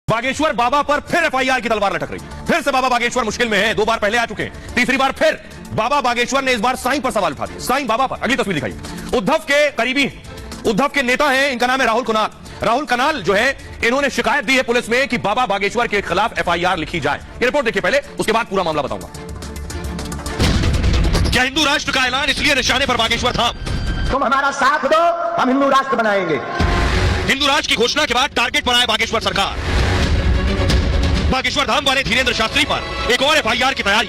बागेश्वर बाबा पर फिर एफआईआर की तलवार लटक रही। फिर से बाबा बागेश्वर मुश्किल में है। 2 बार पहले आ चुके हैं, तीसरी बार फिर बाबा बागेश्वर ने इस बार साईं पर सवाल उठा दिया। साईं बाबा पर अगली तस्वीर दिखाई। उद्धव के करीबी, उद्धव के नेता हैं, इनका नाम है राहुल कनाल। राहुल कनाल जो है, इन्होंने शिकायत दी है पुलिस में कि बाबा बागेश्वर के खिलाफ एफआईआर लिखी जाए। ये रिपोर्ट देखिए पहले, उसके बाद पूरा मामला बताऊंगा। क्या हिंदू राष्ट्र का ऐलान इसलिए निशाने पर बागेश्वर धाम? तुम हमारा साथ दो, हम हिंदू राष्ट्र बनाएंगे। हिंदू राष्ट्र की घोषणा के बाद टारगेट बनाए बागेश्वर सरकार। बागेश्वर धाम वाले धीरेन्द्र शास्त्री पर एक और एफआईआर की तैयारी।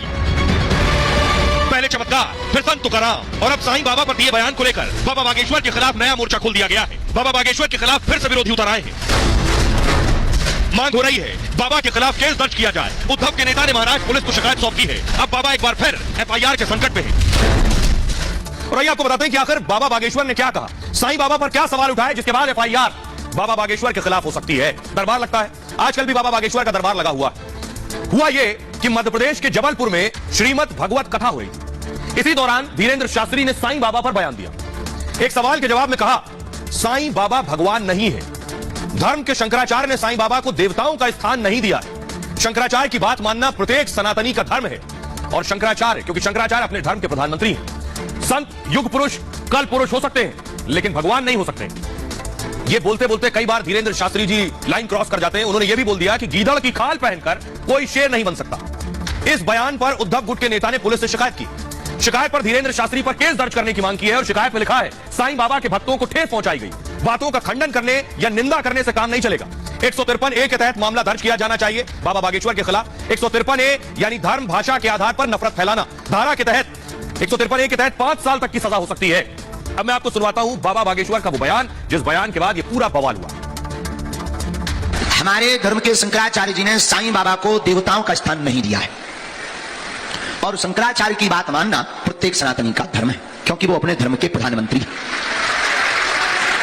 पहले चमत्कार, फिर संत तुकाराम और अब साईं बाबा पर दिए बयान को लेकर बाबा बागेश्वर के खिलाफ नया मोर्चा खोल दिया गया है। बाबा बागेश्वर के खिलाफ फिर से विरोधी उतर आए हैं। मांग हो रही है बाबा के खिलाफ केस दर्ज किया जाए। उद्धव के नेता ने महाराष्ट्र पुलिस को शिकायत सौंपी है। अब बाबा एक बार फिर एफआईआर के संकट में है। और आइए आपको बताते हैं कि आखिर बाबा बागेश्वर ने क्या कहा, साईं बाबा पर क्या सवाल उठाए, जिसके बाद एफआईआर बाबा बागेश्वर के खिलाफ हो सकती है। दरबार लगता है, आजकल भी बाबा बागेश्वर का दरबार लगा हुआ। हुआ यह कि मध्य प्रदेश के जबलपुर में श्रीमद् भगवत कथा हुई। इसी दौरान धीरेन्द्र शास्त्री ने साईं बाबा पर बयान दिया। एक सवाल के जवाब में कहा, साईं बाबा भगवान नहीं है। धर्म के शंकराचार्य ने साईं बाबा को देवताओं का स्थान नहीं दिया है। शंकराचार्य की बात मानना प्रत्येक सनातनी का धर्म है। और शंकराचार्य, क्योंकि शंकराचार्य अपने धर्म के प्रधानमंत्री हैं। संत युग पुरुष कल पुरुष हो सकते हैं, लेकिन भगवान नहीं हो सकते। ये बोलते बोलते कई बार धीरेन्द्र शास्त्री जी लाइन क्रॉस कर जाते हैं। उन्होंने यह भी बोल दिया कि गीदड़ की खाल पहनकर कोई शेर नहीं बन सकता। इस बयान पर उद्धव गुट के नेता ने पुलिस से शिकायत की। शिकायत पर धीरेन्द्र शास्त्री पर केस दर्ज करने की मांग की है और शिकायत में लिखा है, साईं बाबा के भक्तों को ठेस पहुंचाई गई। बातों का खंडन करने या निंदा करने से काम नहीं चलेगा। 153A के तहत मामला दर्ज किया जाना चाहिए बाबा बागेश्वर के खिलाफ। 153A यानी धर्म भाषा के आधार पर नफरत फैलाना। धारा के तहत 153A के तहत 5 साल तक की सजा हो सकती है। अब मैं आपको सुनवाता हूं बाबा बागेश्वर का वो बयान, जिस बयान के बाद ये पूरा बवाल हुआ। हमारे धर्म के शंकराचार्य जी ने साईं बाबा को देवताओं का स्थान नहीं दिया है। और शंकराचार्य की बात मानना प्रत्येक सनातनी का धर्म है, क्योंकि वो अपने धर्म के प्रधानमंत्री।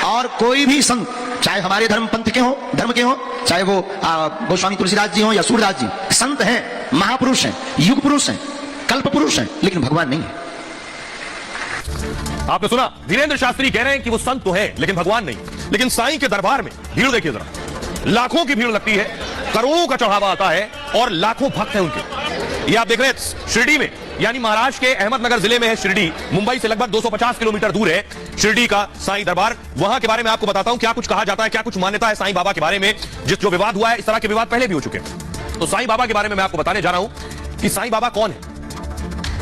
और कोई भी संत, चाहे हमारे धर्म पंथ के हो, धर्म के हो, चाहे वो गोस्वामी तुलसीदास जी हो या सूरदास जी, संत हैं, महापुरुष हैं, युग पुरुष हैं, कल्प पुरुष हैं, लेकिन भगवान नहीं है। आपने सुना, धीरेन्द्र शास्त्री कह रहे हैं कि वो संत तो है लेकिन भगवान नहीं। लेकिन साईं के दरबार में भीड़ देखिए जरा, लाखों की भीड़ लगती है, करोड़ों का चढ़ावा आता है और लाखों भक्त हैं उनके। ये आप देख रहे हैं शिरडी में, यानी महाराष्ट्र के अहमदनगर जिले में है शिरडी। मुंबई से लगभग 250 किलोमीटर दूर है शिरडी का साईं दरबार। वहां के बारे में आपको बताता हूं क्या कुछ कहा जाता है, क्या कुछ मान्यता है साईं बाबा के बारे में। जो विवाद हुआ है, इस तरह के विवाद पहले भी हो चुके हैं। तो साईं बाबा के बारे में मैं आपको बताने जा रहा हूं कि साईं बाबा कौन है।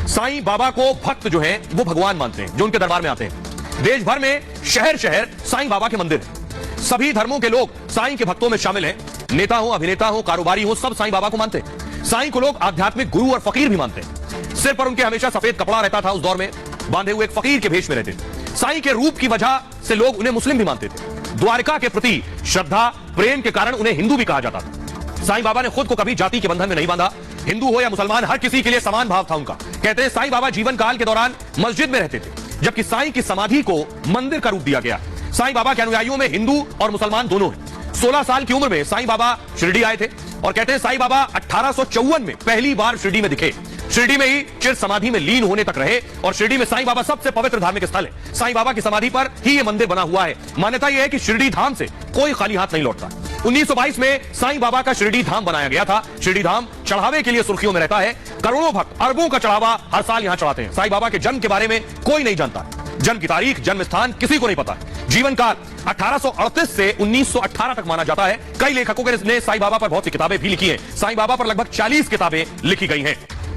साईं बाबा को भक्त जो हैं वो भगवान मानते हैं, जो उनके दरबार में आते हैं। देश भर में शहर शहर साईं बाबा के मंदिर हैं। सभी धर्मों के लोग साईं के भक्तों में शामिल हैं। नेता हो, अभिनेता हो, कारोबारी हो, सब साईं बाबा को मानते हैं। साईं को लोग आध्यात्मिक गुरु और फकीर भी मानते हैं। सिर पर उनके हमेशा सफेद कपड़ा रहता था, उस दौर में बांधे हुए एक फकीर के भेष में रहते थे। साईं के रूप की वजह से लोग उन्हें मुस्लिम भी मानते थे। द्वारिका के प्रति श्रद्धा प्रेम के कारण उन्हें हिंदू भी कहा जाता था। साईं बाबा ने खुद को कभी जाति के बंधन में नहीं बांधा। हिंदू हो या मुसलमान, हर किसी के लिए समान भाव था उनका। कहते हैं साईं बाबा जीवन काल के दौरान मस्जिद में रहते थे, जबकि साईं की समाधि को मंदिर का रूप दिया गया। साईं बाबा के अनुयायियों में हिंदू और मुसलमान दोनों हैं। 16 साल की उम्र में साईं बाबा शिरडी आए थे और कहते हैं साईं बाबा 1854 में पहली बार शिरडी में दिखे। शिरडी में ही चिर समाधि में लीन होने तक रहे और शिरडी में साईं बाबा सबसे पवित्र धार्मिक स्थल है। साईं बाबा की समाधि पर ही यह मंदिर बना हुआ है। मान्यता यह है कि शिरडी धाम से कोई खाली हाथ नहीं लौटता। 1922 में साईं बाबा का शिरडी धाम बनाया गया था। शिरडी धाम चढ़ावे के लिए सुर्खियों में रहता है। करोड़ों भक्त अरबों का चढ़ावा हर साल यहां चढ़ाते हैं। साईं बाबा के जन्म के बारे में कोई नहीं जानता। जन्म की तारीख, जन्म स्थान किसी को नहीं पता। जीवन काल 1838 से 1918 तक माना जाता है। कई लेखकों ने साईं बाबा पर बहुत सी किताबें भी लिखी हैं। साईं बाबा पर लगभग 40 किताबें लिखी गई हैं।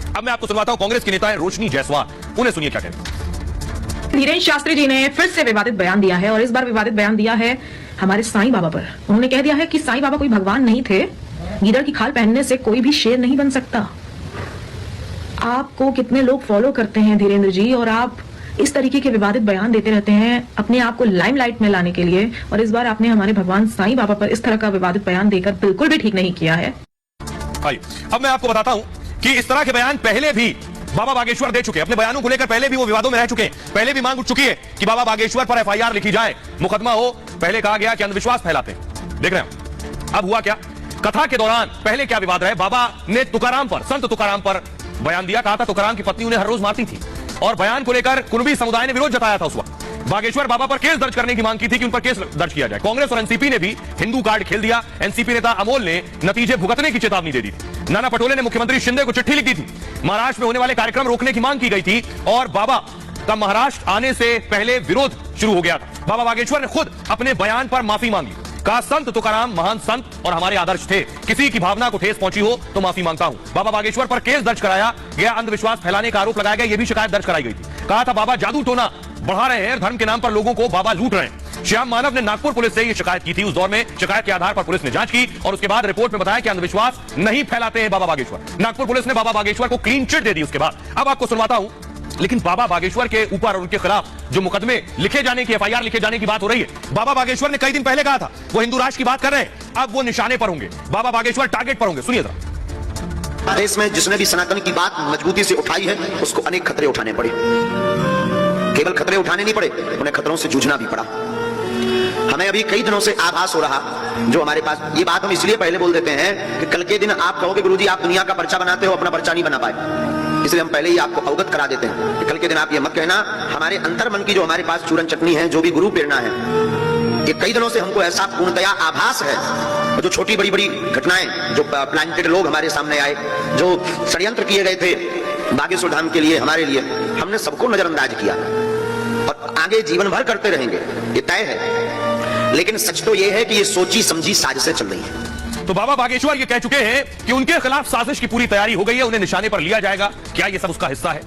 अब मैं आपको सुनवाता हूं कांग्रेस की नेता है रोशनी जायसवाल, उन्हें सुनिए क्या कहते हैं। धीरेन्द्र शास्त्री जी ने फिर से विवादित बयान दिया है और इस बार विवादित बयान दिया है हमारे साईं बाबा पर। उन्होंने कह दिया है कि साईं बाबा कोई भगवान नहीं थे। गीदड़ की खाल पहनने से कोई भी शेर नहीं बन सकता। आपको कितने लोग फॉलो करते हैं धीरेन्द्र जी, और आप इस तरीके के विवादित बयान देते रहते हैं अपने आप को लाइमलाइट में लाने के लिए। और इस बार आपने हमारे भगवान साईं बाबा पर इस तरह का विवादित बयान देकर बिल्कुल भी ठीक नहीं किया है। अब मैं आपको बताता हूं कि इस तरह के बयान पहले भी बाबा बागेश्वर दे चुके हैं। अपने बयानों को लेकर पहले भी वो विवादों में रह चुके हैं। पहले भी मांग उठ चुकी है कि बाबा बागेश्वर पर एफआईआर लिखी जाए, मुकदमा हो। पहले कहा गया कि अंधविश्वास फैलाते हैं। देख रहे हैं अब हुआ क्या। कथा के दौरान पहले क्या विवाद रहे, बाबा ने तुकाराम पर, संत तुकाराम पर बयान दिया। कहा था तुकाराम की पत्नी उन्हें हर रोज मारती थी और बयान को लेकर कुणबी समुदाय ने विरोध जताया था उस वक्त। बागेश्वर बाबा पर केस दर्ज करने की मांग की थी कि उन पर केस दर्ज किया जाए। कांग्रेस और एनसीपी ने भी हिंदू कार्ड खेल दिया। एनसीपी नेता अमोल ने नतीजे भुगतने की चेतावनी दे दी थी। नाना पटोले ने मुख्यमंत्री शिंदे को चिट्ठी लिखी थी। महाराष्ट्र में होने वाले कार्यक्रम रोकने की मांग की गई थी और बाबा का महाराष्ट्र आने से पहले विरोध शुरू हो गया था। बाबा बागेश्वर ने खुद अपने बयान पर माफी मांगी। कहा, संत तुकाराम महान संत और हमारे आदर्श थे, किसी की भावना को ठेस पहुंची हो तो माफी मांगता हूं। बाबा बागेश्वर पर केस दर्ज कराया गया, अंधविश्वास फैलाने का आरोप लगाया गया, यह भी शिकायत दर्ज कराई गई थी। कहा था बाबा जादू टोना बढ़ा रहे हैं, धर्म के नाम पर लोगों को बाबा लूट रहे हैं। श्याम मानव ने नागपुर पुलिस से यह शिकायत की थी। उस दौर में शिकायत के आधार पर पुलिस ने जांच की और उसके बाद रिपोर्ट में बताया कि अंधविश्वास नहीं फैलाते हैं बाबा बागेश्वर। नागपुर पुलिस ने बाबा बागेश्वर को क्लीन चिट दे दी। उसके बाद अब आपको सुनवाता हूं, लेकिन बाबा बागेश्वर के ऊपर और उनके खिलाफ जो मुकदमे लिखे जाने की, एफआईआर लिखे जाने की बात हो रही है, बाबा बागेश्वर ने कई दिन पहले कहा था वो हिंदू राष्ट्र की बात कर रहे हैं, अब वो निशाने पर होंगे, बाबा बागेश्वर टारगेट पर होंगे। सुनिए जरा। देश में जिसने भी सनातन की बात मजबूती से उठाई है उसको अनेक खतरे उठाने पड़े। केवल खतरे उठाने नहीं पड़े, उन्हें खतरों से जूझना भी पड़ा। हमें अभी कई दिनों से आभास हो रहा, जो हमारे पास, ये बात हम इसलिए पहले बोल देते हैं कि कल के दिन आप कहोगे गुरुजी आप दुनिया का पर्चा बनाते हो, अपना पर्चा नहीं बना पाए, इसलिए हम पहले ही आपको अवगत करा देते हैं कि कल के दिन आप ये मत कहना हमारे अंतर मन की जो हमारे पास चूरन चटनी है, जो भी गुरु प्रेरणा है, ये कई दिनों से हमको ऐसा पूर्णतया आभास है। जो छोटी बड़ी बड़ी घटनाएं, जो प्लांटेड लोग हमारे सामने आए, जो षड्यंत्र किए गए थे बागेश्वर धाम के लिए, हमारे लिए, हमने सबको नजरअंदाज किया और आगे जीवन भर करते रहेंगे, ये तय है। लेकिन सच तो यह है कि ये सोची समझी साजिशें चल रही हैं। तो बाबा बागेश्वर ये कह चुके हैं कि उनके खिलाफ साजिश की पूरी तैयारी हो गई है, उन्हें निशाने पर लिया जाएगा। क्या ये सब उसका हिस्सा है?